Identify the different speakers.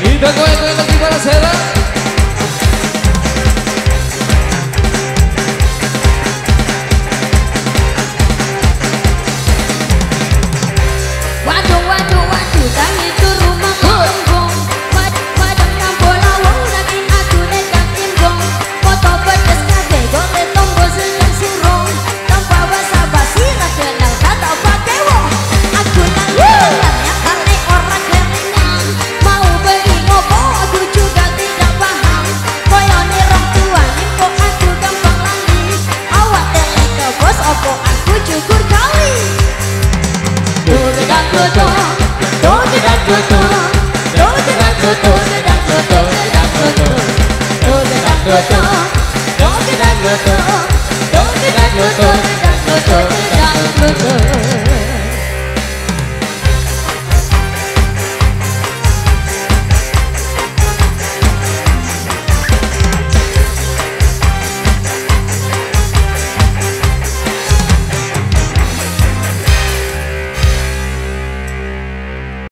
Speaker 1: Ida goyang-goyang lagi para Sela.
Speaker 2: Waduh, waduh, waduh, kang itu rumah kampung. Padang bola wong lagi aku nekat timbong. Foto pedes kabeh gote tombo seneng surong. Tanpa basa-basi ra kenal kata pakai wong. Aku nang nanya kali orang keringan. Mau beli ngopo aku juga tidak paham. Koyone rong tua nipo aku gampang lali. Awak tele ke bos opo aku cukur kali. Do